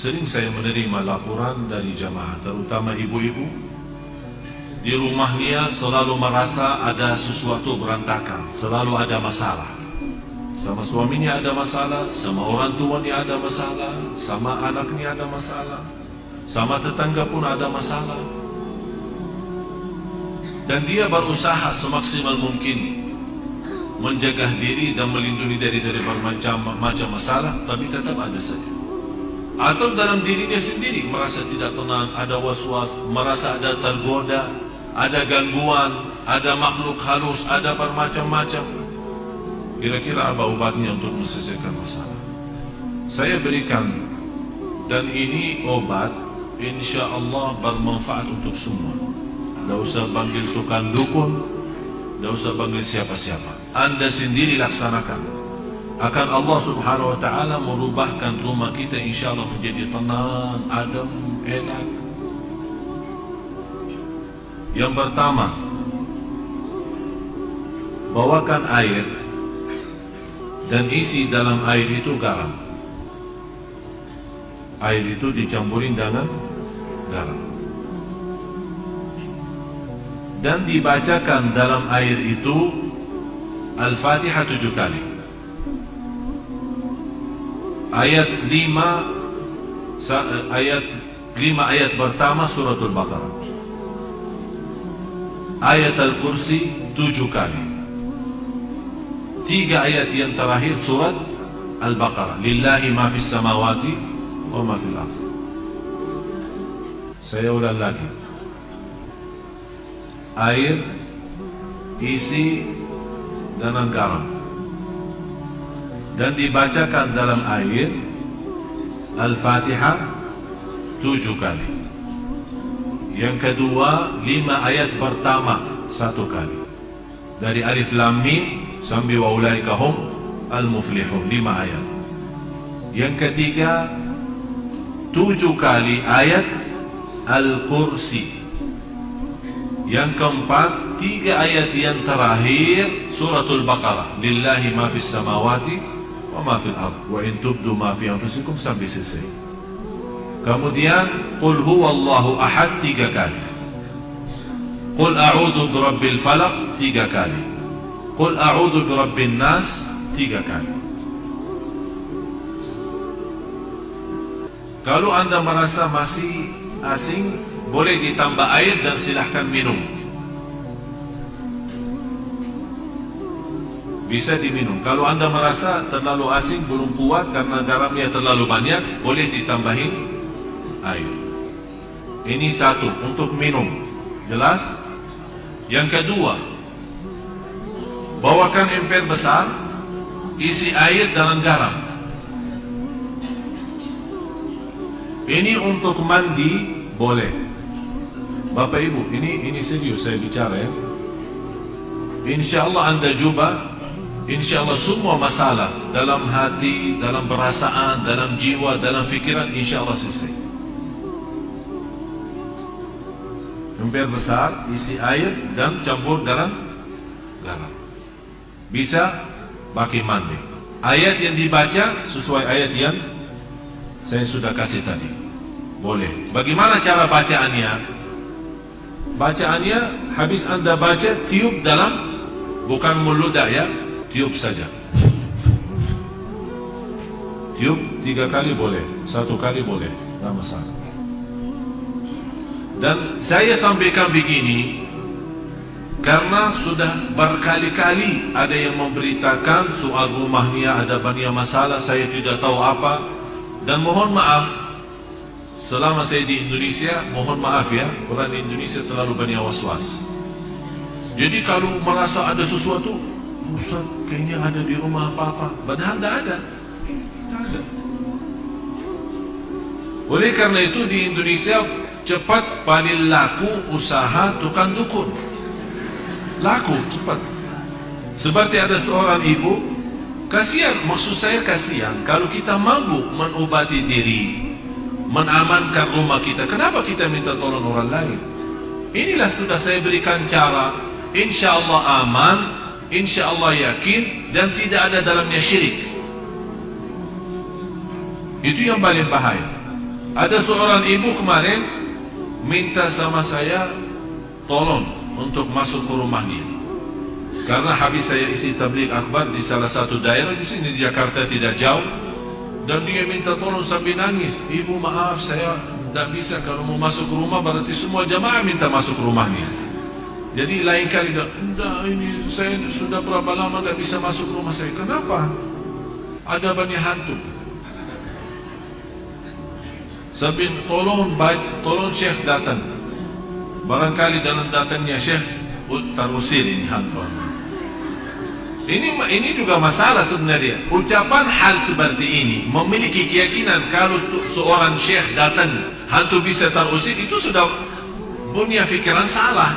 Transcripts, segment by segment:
Sering saya menerima laporan dari jamaah, terutama ibu-ibu. Di rumahnya selalu merasa ada sesuatu berantakan, selalu ada masalah. Sama suaminya ada masalah, sama orang tuanya ada masalah, sama anaknya ada masalah, sama tetangga pun ada masalah. Dan dia berusaha semaksimal mungkin menjaga diri dan melindungi dari bermacam masalah, tapi tetap ada saja. Atau dalam dirinya sendiri merasa tidak tenang, ada was-was, merasa ada tergoda, ada gangguan, ada makhluk halus, ada bermacam-macam. Kira-kira apa obatnya untuk menyelesaikan masalah? Saya berikan, dan ini obat insya Allah bermanfaat untuk semua. Tidak usah panggil tukang dukun, tidak usah panggil siapa-siapa. Anda sendiri laksanakan. Akan Allah subhanahu wa ta'ala merubahkan rumah kita insya Allah menjadi tenang, adem, enak. Yang pertama, bawakan air dan isi dalam air itu garam. Air itu dicampurin dengan garam dan dibacakan dalam air itu Al-Fatihah 7 kali. Ayat 5 ayat pertama suratul Baqarah. Ayat Al-Kursi 7 kali. 3 ayat yang terakhir surat Al-Baqarah. Lillahi ma fis samawati wa ma fil ardh. Saya ulang lagi. Air isi dengan garam dan dibacakan dalam air Al-Fatihah 7 kali. Yang kedua 5 ayat pertama 1 kali. Dari Alif Lam Mim sampai wa ulaika hum al-muflihun 5 ayat. Yang ketiga 7 kali ayat Al-Kursi. Yang keempat 3 ayat yang terakhir suratul Baqarah. Lillahi ma fis samawati wa ma fil ardh wa in tubdu ma fi anfusikum sampai selesai. Kemudian qul huwallahu ahad 3 kali. Qul a'udzu birabbil falaq 3 kali. Qul a'udzu birabbin nas 3 kali. Kalau Anda merasa masih asing, boleh ditambah air dan silahkan minum. Bisa diminum. Kalau Anda merasa terlalu asing, belum kuat karena garamnya terlalu banyak, boleh ditambahin air. Ini satu untuk minum. Jelas? Yang kedua, bawakan emper besar, isi air dengan garam. Ini untuk mandi boleh. Bapak Ibu, ini serius saya bicara ya. Insya Allah Anda coba, insya Allah semua masalah dalam hati, dalam perasaan, dalam jiwa, dalam fikiran, insya Allah selesai. Emper besar, isi air dan campur garam. Bisa pakai mandi. Ayat yang dibaca sesuai ayat yang saya sudah kasih tadi. Boleh. Bagaimana cara bacaannya? Bacaannya habis Anda baca, tiup dalam, bukan meludah ya, tiup saja. Tiup 3 kali boleh, 1 kali boleh, tidak masalah. Dan saya sampaikan begini karena sudah berkali-kali ada yang memberitakan soal rumahnya ada banyak masalah, saya tidak tahu apa. Dan mohon maaf, selama saya di Indonesia, mohon maaf ya, orang di Indonesia terlalu banyak was-was. Jadi kalau merasa ada sesuatu, Ustaz kayaknya ada di rumah apa-apa, padahal tidak ada. Tidak ada. Oleh karena itu di Indonesia cepat paling laku usaha tukang dukun. Laku cepat. Seperti ada seorang ibu, kasihan, maksud saya kasihan kalau kita mampu mengobati diri, mengamankan rumah kita, kenapa kita minta tolong orang lain? Inilah sudah saya berikan cara, insya Allah aman, insya Allah yakin, dan tidak ada dalamnya syirik. Itu yang paling bahaya. Ada seorang ibu kemarin minta sama saya tolong untuk masuk ke rumahnya, karena habis saya isi tabligh akbar di salah satu daerah di sini di Jakarta tidak jauh, dan dia minta tolong sambil nangis, "Ibu maaf saya tidak bisa, kalau mau masuk ke rumah berarti semua jamaah minta masuk ke rumahnya." Jadi lain kali dia, "Enggak, ini saya sudah berapa lama tidak bisa masuk ke rumah saya." "Kenapa?" "Ada banyak hantu." Sambil tolong Syekh datang, barangkali dalam datangnya Syekh terusir ini hantu. Ini juga masalah sebenarnya. Ucapan hal seperti ini memiliki keyakinan kalau seorang Syekh datang hantu bisa terusir, itu sudah punya fikiran salah.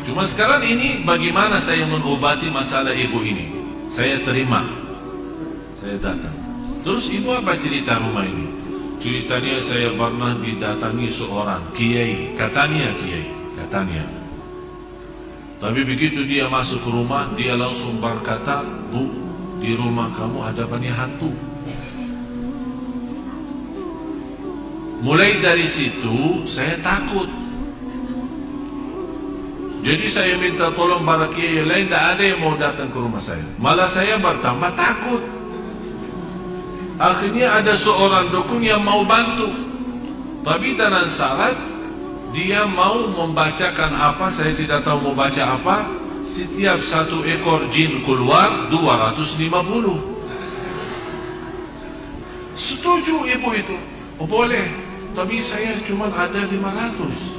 Cuma sekarang ini bagaimana saya mengobati masalah ibu ini? Saya terima, saya datang. Terus ibu apa cerita rumah ini? Ceritanya saya pernah didatangi seorang kiai, katanya kiai, katanya. Tapi begitu dia masuk ke rumah, dia langsung berkata, "Bu, di rumah kamu ada banyak hantu." Mulai dari situ saya takut. Jadi saya minta tolong para kiai lain, tidak ada yang mau datang ke rumah saya. Malah saya bertambah takut. Akhirnya ada seorang dukun yang mau bantu, tapi dengan syarat dia mau membacakan apa, saya tidak tahu mau baca apa. Setiap satu ekor jin keluar 250. Setuju ibu itu, "Oh boleh, tapi saya cuma ada 500.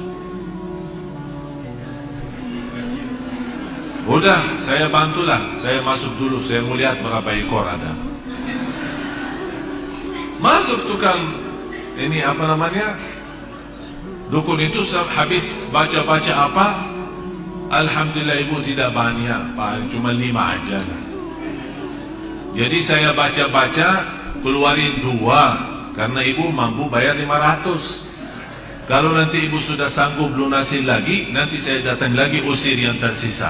Udah, saya bantulah, saya masuk dulu, saya melihat berapa ekor ada. Masuk tukang ini apa namanya, dukun itu habis baca-baca apa, alhamdulillah ibu tidak banyak, paling cuma 5 aja. Jadi saya baca-baca keluarin 2, karena ibu mampu bayar 500. Kalau nanti ibu sudah sanggup lunasin lagi, nanti saya datang lagi usir yang tersisa.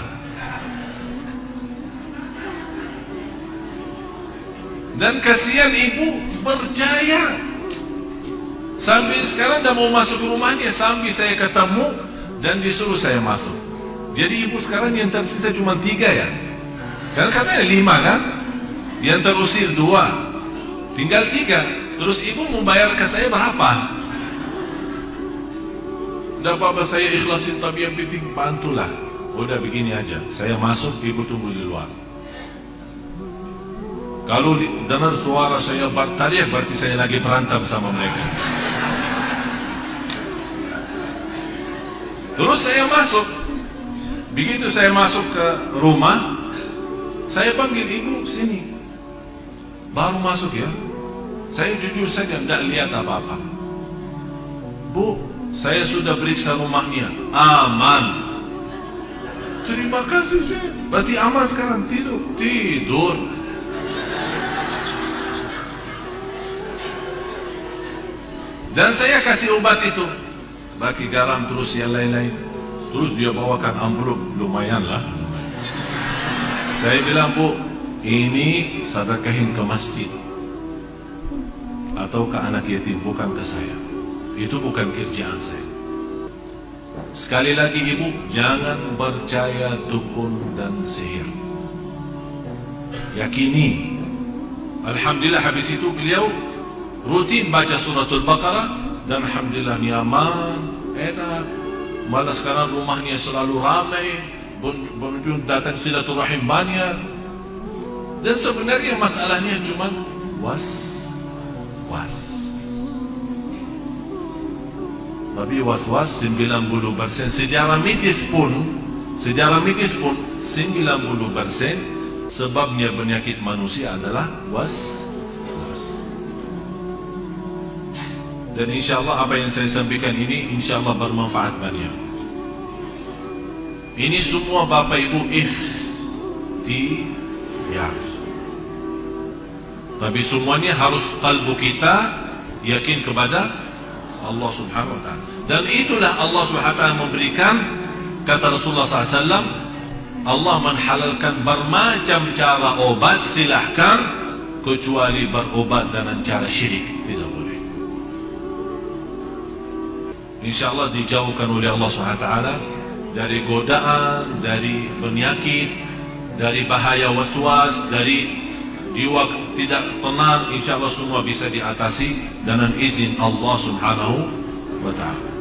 Dan kasihan ibu percaya. Sampai sekarang dah mau masuk ke rumahnya, sampai saya ketemu dan disuruh saya masuk. Jadi ibu sekarang yang tersisa cuma 3 ya. Kan katanya 5 kan? Yang terusir 2, tinggal 3. Terus ibu membayar ke saya berapa? Tidak apa-apa, saya ikhlasin, tapi yang penting bantulah. Udah begini aja, saya masuk, ibu tunggu di luar. Kalau dengar suara saya berteriak, berarti saya lagi berantem sama mereka. Terus saya masuk. Begitu saya masuk ke rumah, saya panggil ibu sini. Baru masuk ya, saya jujur saja tidak lihat apa-apa. "Bu, saya sudah periksa rumahnya, aman." "Terima kasih Syekh." "Berarti aman sekarang?" Tidur. Dan saya kasih obat itu, bagi garam terus yang lain-lain. Terus dia bawakan amplop, lumayan lah. Saya bilang, "Bu, ini sedekahin ke masjid atau ke anak yatim, bukan ke saya. Itu bukan kerjaan saya." Sekali lagi ibu, jangan percaya dukun dan sihir. Yakini. Alhamdulillah habis itu beliau rutin baca suratul Baqarah, dan alhamdulillah nyaman, enak. Malah sekarang rumahnya selalu ramai, pengunjung datang silaturahim banyak. Dan sebenarnya masalahnya cuma was-was. Tapi was-was 90%. Sejarah medis pun 90% sebabnya penyakit manusia adalah was. Dan insyaAllah apa yang saya sampaikan ini insyaAllah bermanfaat banyak. Ini semua Bapak Ibu ikhtiar. Tapi semuanya harus kalbu kita yakin kepada Allah Subhanahu wa ta'ala. Dan itulah Allah Subhanahu wa ta'ala memberikan, kata Rasulullah SAW, Allah menghalalkan bermacam cara obat, silahkan, kecuali berobat dengan cara syirik, tidak boleh. insyaallah dijauhkan oleh Allah SWT dari godaan, dari penyakit, dari bahaya waswas, dari jiwa tidak tenang. Insyaallah semua bisa diatasi dengan izin Allah Subhanahu wa ta'ala.